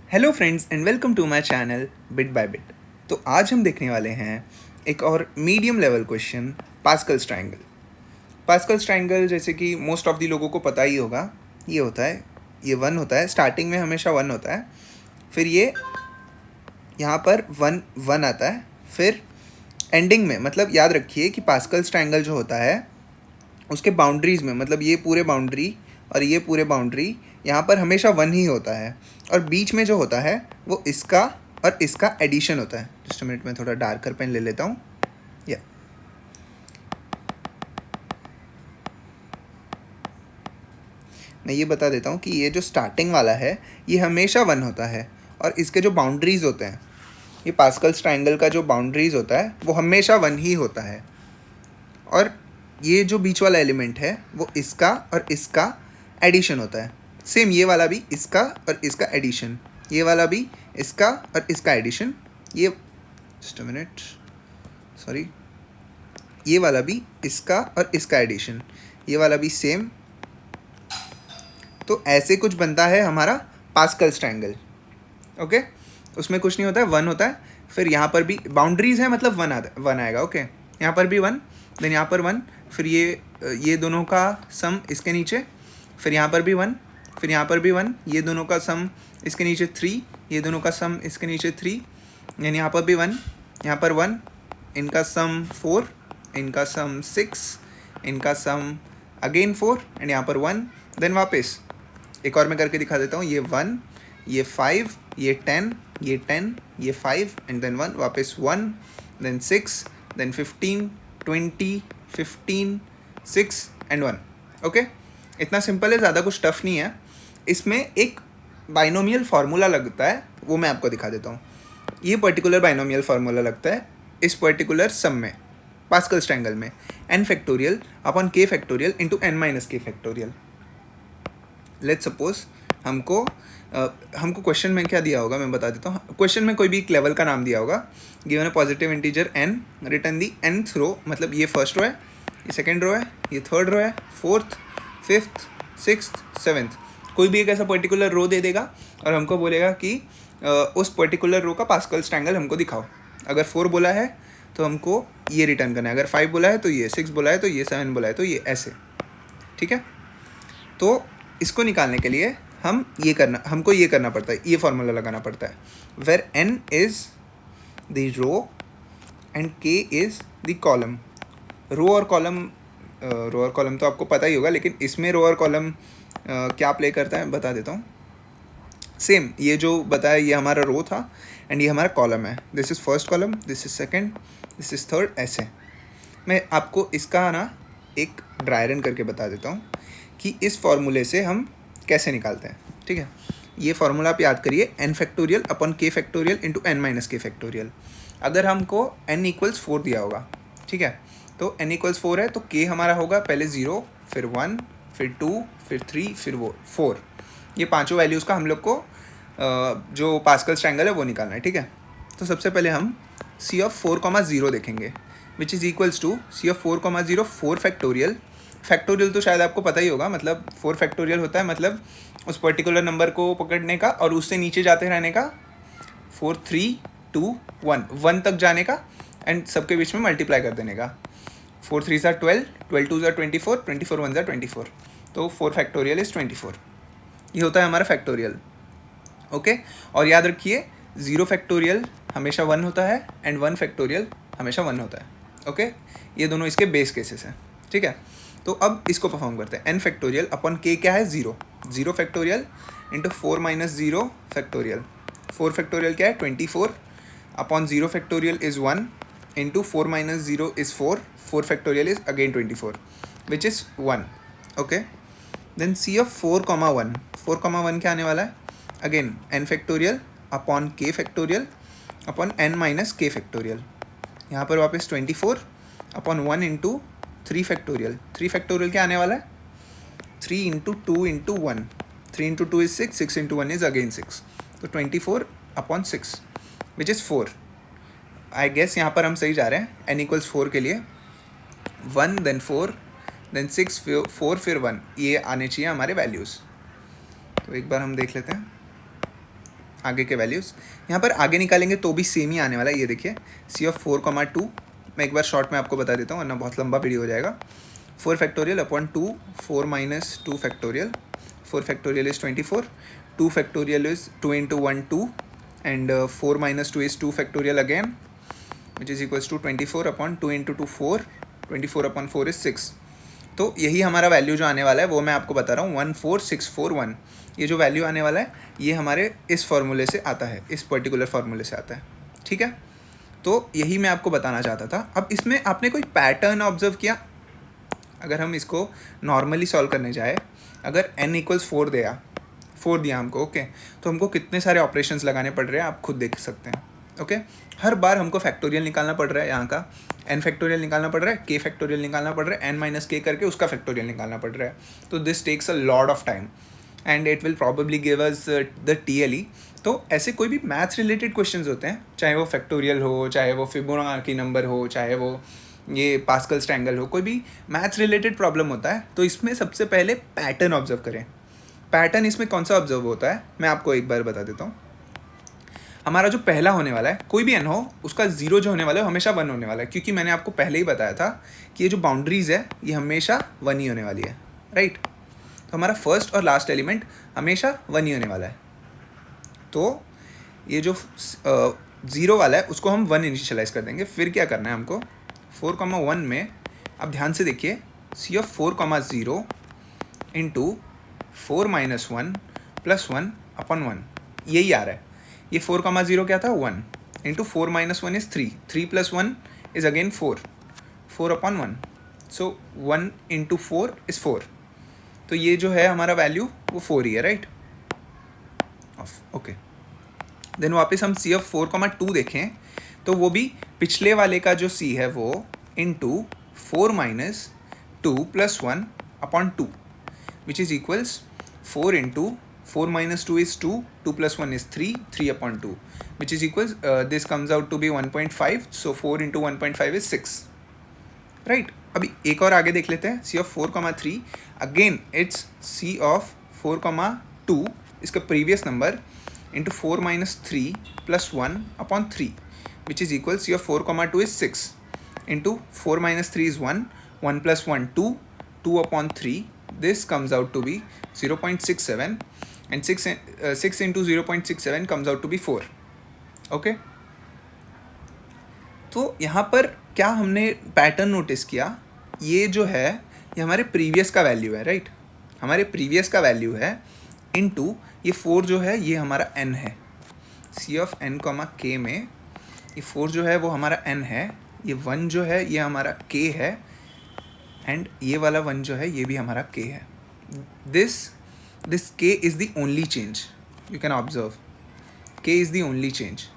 Hello friends and welcome to my channel bit by bit. तो आज हम देखने वाले हैं एक और medium level question, Pascal's triangle. Pascal's triangle जैसे कि मोस्ट ऑफ दी लोगों को पता ही होगा, ये होता है, ये वन होता है, स्टार्टिंग में हमेशा वन होता है, फिर ये यहाँ पर वन वन आता है, फिर एंडिंग में, मतलब याद रखिए कि पास्कल्स ट्रायंगल जो होता है उसके बाउंड्रीज़ में, मतलब ये पूरे बाउंड्री और ये पूरे बाउंड्री, यहाँ पर हमेशा वन ही होता है, और बीच में जो होता है वो इसका और इसका एडिशन होता है। जस्ट मिनट में थोड़ा डार्कर पेन ले लेता हूँ। या मैं ये बता देता हूँ कि ये जो स्टार्टिंग वाला है ये हमेशा वन होता है, और इसके जो बाउंड्रीज़ होते हैं, ये पास्कल्स ट्रायंगल का जो बाउंड्रीज़ होता है वो हमेशा वन ही होता है, और ये जो बीच वाला एलिमेंट है वो इसका और इसका एडिशन होता है। सेम ये वाला भी इसका और इसका एडिशन, ये वाला भी इसका और इसका एडिशन, ये जस्ट अ मिनट सॉरी, ये वाला भी इसका और इसका एडिशन, ये वाला भी सेम। तो ऐसे कुछ बनता है हमारा पास्कल्स ट्रायंगल। ओके, उसमें कुछ नहीं होता है, वन होता है, फिर यहाँ पर भी बाउंड्रीज है, मतलब वन आएगा। ओके, यहाँ पर भी वन, देन यहाँ पर वन, फिर ये दोनों का सम इसके नीचे, फिर यहाँ पर भी वन, फिर यहाँ पर भी वन, ये दोनों का सम इसके नीचे थ्री, ये दोनों का सम इसके नीचे थ्री, यानी यहाँ पर भी वन, यहाँ पर वन, इनका सम फोर, इनका सम सिक्स, इनका सम अगेन फोर, एंड यहाँ पर वन, देन वापस एक और मैं करके दिखा देता हूँ, ये वन, ये फाइव, ये टेन, ये टेन, ये फाइव, एंड देन वन, वापस one, then six, then 15, 20, 15, 6 and वन। ओके, इतना सिंपल है, ज़्यादा कुछ टफ नहीं है। इसमें एक बाइनोमियल फार्मूला लगता है, वो मैं आपको दिखा देता हूँ। ये पर्टिकुलर बाइनोमियल फार्मूला लगता है इस पर्टिकुलर सम में, पास्कल्स ट्रायंगल में, N factorial upon K factorial into N minus K factorial. Let's suppose हमको क्वेश्चन में क्या दिया होगा मैं बता देता हूँ। क्वेश्चन में कोई भी एक लेवल का नाम दिया होगा, given a positive integer n, return the nth रो, मतलब ये फर्स्ट रो है, ये सेकंड रो है, ये थर्ड रो है, फोर्थ, फिफ्थ, सिक्स्थ, सेवन्थ, कोई भी एक ऐसा पर्टिकुलर रो दे देगा और हमको बोलेगा कि उस पर्टिकुलर रो का पास्कल्स ट्रायंगल हमको दिखाओ। अगर 4 बोला है तो हमको ये रिटर्न करना है, अगर 5 बोला है तो ये, 6 बोला है तो ये, 7 बोला है तो ये, ऐसे। ठीक है, तो इसको निकालने के लिए हमको ये करना पड़ता है, ये फार्मूला लगाना पड़ता है, where n is the row and k is the column. Row और कॉलम तो आपको पता ही होगा, लेकिन इसमें रो और कॉलम क्या प्ले करता है बता देता हूँ। सेम ये जो बताया, ये हमारा रो था एंड ये हमारा कॉलम है, this is first column, this is second, this is third, ऐसे। मैं आपको इसका ना एक ड्राई रन करके बता देता हूँ कि इस फॉर्मूले से हम कैसे निकालते हैं। ठीक है, ये फार्मूला आप याद करिए, N factorial upon K factorial into N minus K factorial. अगर हमको n इक्वल्स 4 दिया होगा, ठीक है, तो n इक्वल्स 4 है तो k हमारा होगा पहले 0, फिर 1, फिर 2, फिर 3, फिर 4। ये पांचों वैल्यूज़ का हम लोग को जो पास्कल्स ट्रायंगल है वो निकालना है। ठीक है, तो सबसे पहले हम c ऑफ 4,0 देखेंगे, which is equals to c of 4,0 4 factorial. Factorial तो शायद आपको पता ही होगा, मतलब 4 फैक्टोरियल होता है, मतलब उस पर्टिकुलर नंबर को पकड़ने का और उससे नीचे जाते रहने का, 4, 3, 2, 1 तक जाने का, एंड सबके बीच में मल्टीप्लाई कर देने का। 4 3 ज़ा 12, 12 2 ज़ा 24, 24 1 ज़ा 24, तो 4 फैक्टोरियल इज़ 24। ये होता है हमारा फैक्टोरियल। ओके, और याद रखिए 0 फैक्टोरियल हमेशा 1 होता है एंड 1 फैक्टोरियल हमेशा 1 होता है। ओके, ये दोनों इसके बेस केसेस हैं। ठीक है, तो अब इसको परफॉर्म करते हैं, एन फैक्टोरियल अपॉन के क्या है, 0, 0 factorial into 4 minus 0 factorial. 4 factorial क्या है 24, upon 0 factorial is 1, into 4 minus 0 is 4, 4 factorial is again 24, which is 1। Okay, then C of 4,1, 4,1 क्या आने वाला है, again N factorial upon K factorial upon N minus K factorial. यहाँ पर वापस 24 upon 1 into 3 factorial. 3 factorial क्या आने वाला है, 3 into 2 into 1, 3 into 2 is 6, 6 into 1 is again 6, तो 24 upon 6 which is 4। I guess यहाँ पर हम सही जा रहे हैं, n इक्वल्स 4 के लिए 1 देन 4 देन 6 4 फिर 1, ये आने चाहिए हमारे वैल्यूज़। तो एक बार हम देख लेते हैं, आगे के वैल्यूज़। यहाँ पर आगे निकालेंगे तो भी सेम ही आने वाला है। ये देखिए सी ऑफ 4,2, मैं एक बार शॉर्ट में आपको बता देता हूँ वरना बहुत लंबा वीडियो हो जाएगा। 4 factorial upon 2, 4 minus 2 factorial, 4 factorial is 24, 2 factorial is 2 into 1 2, and 4 minus 2 is 2 factorial again, which is equals to 24 upon 2 into 2 4, 24 upon 4 is 6। तो यही हमारा वैल्यू जो आने वाला है वो मैं आपको बता रहा हूँ 14641। ये जो वैल्यू आने वाला है ये हमारे इस फॉर्मूले से आता है, इस पर्टिकुलर फार्मूले से आता है, ठीक है। तो यही मैं आपको बताना चाहता था। अब इसमें आपने कोई पैटर्न ऑब्जर्व किया? अगर हम इसको नॉर्मली सॉल्व करने जाए, अगर n इक्वल्स 4 दिया हमको, ओके, तो हमको कितने सारे ऑपरेशंस लगाने पड़ रहे हैं आप खुद देख सकते हैं, ओके। हर बार हमको फैक्टोरियल निकालना पड़ रहा है, यहाँ का n फैक्टोरियल निकालना पड़ रहा है, k फैक्टोरियल निकालना पड़ रहा है, n माइनस k करके उसका फैक्टोरियल निकालना पड़ रहा है। तो this takes a lot of time and it will probably give us the TLE। तो ऐसे कोई भी मैथ्स रिलेटेड क्वेश्चंस होते हैं, चाहे वो फैक्टोरियल हो, चाहे वो फिबोनाची नंबर हो, चाहे वो ये पास्कल्स ट्रायंगल हो, कोई भी मैथ्स रिलेटेड प्रॉब्लम होता है तो इसमें सबसे पहले पैटर्न ऑब्जर्व करें। पैटर्न इसमें कौन सा ऑब्जर्व होता है मैं आपको एक बार बता देता हूँ। हमारा जो पहला होने वाला है, कोई भी n हो, उसका जीरो जो होने वाला है हमेशा 1 होने वाला है, क्योंकि मैंने आपको पहले ही बताया था कि ये जो बाउंड्रीज है ये हमेशा 1 ही होने वाली है, राइट। तो हमारा फर्स्ट और लास्ट एलिमेंट हमेशा 1 ही होने वाला है। तो ये जो ज़ीरो वाला है उसको हम 1 इनिशियलाइज कर देंगे। फिर क्या करना है हमको, 4,1 में अब ध्यान से देखिए, C of 4,0 into 4 minus 1 plus 1 upon 1, यही आ रहा है। ये 4,0 क्या था, 1 into 4 minus 1 is 3, 3 plus 1 is again 4, 4 upon 1, so 1 into 4 is 4। तो ये जो है हमारा वैल्यू वो 4 ही है, राइट, ओके। देन वापस हम सी ऑफ 4,2 देखें तो वो भी पिछले वाले का जो सी है वो into 4 minus 2 plus 1 upon 2, which is equals 4 into 4 minus 2 is 2, 2 plus 1 is 3, 3 upon 2, which is equals, this comes out to be 1.5, so 4 into 1.5 is 6, right। अभी एक और आगे देख लेते हैं, c of 4,3, again it's c of 4,2, इसका previous number into 4 minus 3 plus 1 upon 3, which is equal, c of 4,2 is 6 into 4 minus 3 is 1, 1 plus 1 2, 2 upon 3, this comes out to be 0.67 and 6 into 0.67 comes out to be 4, okay। तो यहाँ पर क्या हमने pattern notice किया, ये जो है ये हमारे प्रीवियस का वैल्यू है, राइट, हमारे प्रीवियस का वैल्यू है इनटू ये 4 जो है ये हमारा n है, c of n comma k में ये 4 जो है वो हमारा n है, ये 1 जो है ये हमारा k है, एंड ये वाला 1 जो है ये भी हमारा k है। This k is the only change, you can observe, k is the only change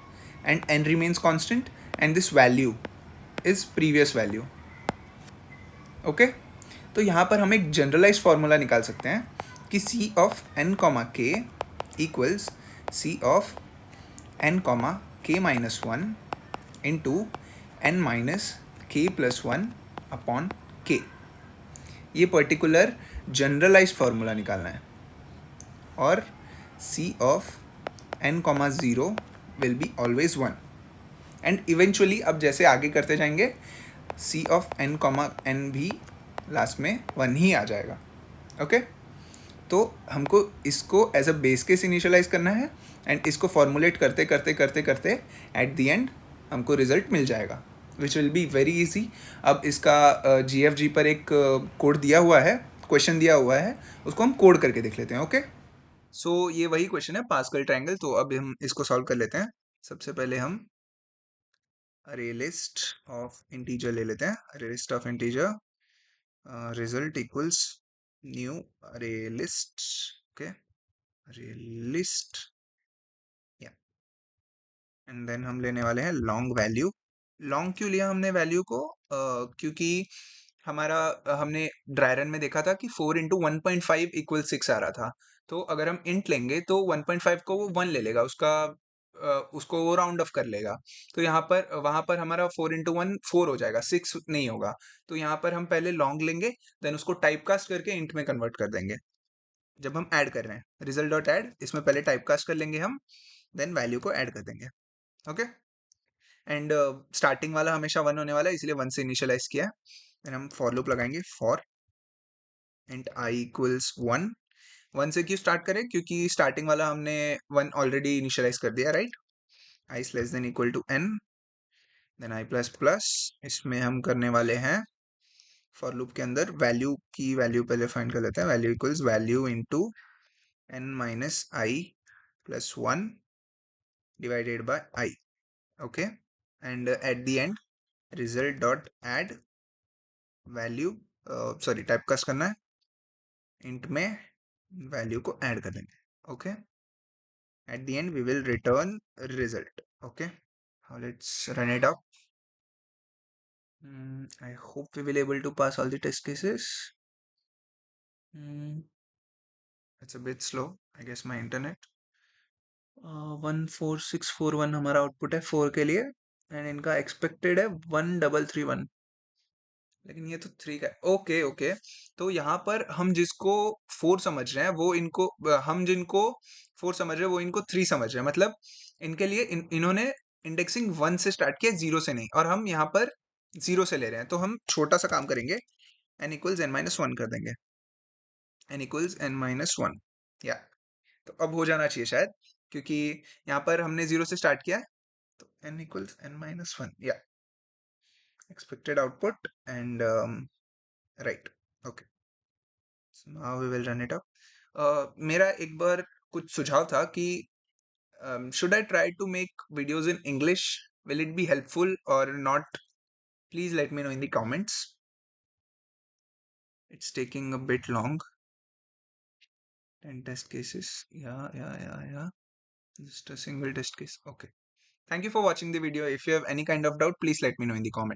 and n remains constant and this value is previous value, okay. तो यहाँ पर हम एक जनरलाइज फार्मूला निकाल सकते हैं कि c of n comma k equals c of n comma k minus 1 into n minus k plus 1 upon k। ये पर्टिकुलर जनरलाइज फार्मूला निकालना है और c ऑफ n कॉमा 0 will be always 1 and eventually अब जैसे आगे करते जाएंगे c ऑफ n कॉमा n भी लास्ट में 1 ही आ जाएगा, ओके। तो हमको इसको as a base case initialise करना है एंड इसको फॉर्मुलेट करते करते करते करते एट द एंड हमको रिजल्ट मिल जाएगा, which will be very easy. अब इसका GFG पर एक कोड दिया हुआ है, क्वेश्चन दिया हुआ है, उसको हम कोड करके देख लेते हैं, ओके। सो ये वही क्वेश्चन है पास्कल ट्रायंगल। तो अब हम इसको सॉल्व कर लेते हैं। सबसे पहले हम अरे लिस्ट ऑफ इंटीजर ले लेते हैं, अरे list of integer, result equals new अरे लिस्ट, ओके, अरे लिस्ट, या, एंड देन हम लेने वाले हैं लॉन्ग वैल्यू। लॉन्ग क्यों लिया हमने वैल्यू को, क्योंकि हमारा हमने ड्राई रन में देखा था कि 4 इंटू 1.5 इक्वल 6 आ रहा था। तो अगर हम इंट लेंगे तो 1.5 को वो 1 ले लेगा, उसको वो राउंड ऑफ कर लेगा। तो यहाँ पर वहाँ पर हमारा 4 इंटू 1 4 हो जाएगा, 6 नहीं होगा। तो यहाँ पर हम पहले लॉन्ग लेंगे, देन उसको टाइप कास्ट करके इंट में कन्वर्ट कर देंगे। जब हम ऐड कर रहे हैं रिजल्ट डॉट ऐड, इसमें पहले टाइप कास्ट कर लेंगे हम, देन वैल्यू को ऐड कर देंगे. ओके. एंड स्टार्टिंग वाला हमेशा 1 होने वाला है, इसलिए 1 से इनिशियलाइज किया है. देन हम फॉर लूप लगाएंगे, फॉर एंड आई इक्वल्स 1. 1 से क्यों स्टार्ट करें, क्योंकि स्टार्टिंग वाला हमने 1 ऑलरेडी इनिशियलाइज कर दिया, right. I is less than equal to n, then I plus plus. इसमें हम करने वाले हैं फॉर लूप के अंदर वैल्यू की वैल्यू पहले फाइंड कर लेते हैं. Value equals value into n minus I plus 1 divided by I. Okay. And at the end result dot add value, sorry typecast करना है, इंट में वैल्यू को ऐड कर देंगे. Okay. At the end we will return result. Okay. Let's run it out. I hope we will able to pass all the test cases. It's a bit slow, I guess my internet. 14641 हमारा output है 4 के लिए, and इनका expected है 1331, लेकिन ये तो 3 का है. Okay okay. तो यहाँ पर हम जिसको 4 समझ रहे हैं वो इनको, हम जिनको 4 समझ रहे हैं वो इनको 3 समझ रहे हैं. मतलब इनके लिए इन्होंने इंडेक्सिंग 1 से स्टार्ट किया, 0 से नहीं, और हम यहाँ पर 0 से ले रहे हैं. तो हम छोटा सा काम करेंगे, n इक्वल्स n माइनस 1 कर देंगे. n equals n minus 1. या तो अब हो जाना चाहिए शायद, क्योंकि यहाँ पर हमने 0 से स्टार्ट किया है. तो n इक्वल्स n माइनस 1. या expected output and right. Okay, so now we will run it up. मेरा एक बार कुछ सुझाव था कि should I try to make videos in English? Will it be helpful or not? Please let me know in the comments. It's taking a bit long. 10 test cases. Yeah. Just a single test case. Okay. Thank you for watching the video. If you have any kind of doubt, please let me know in the comments.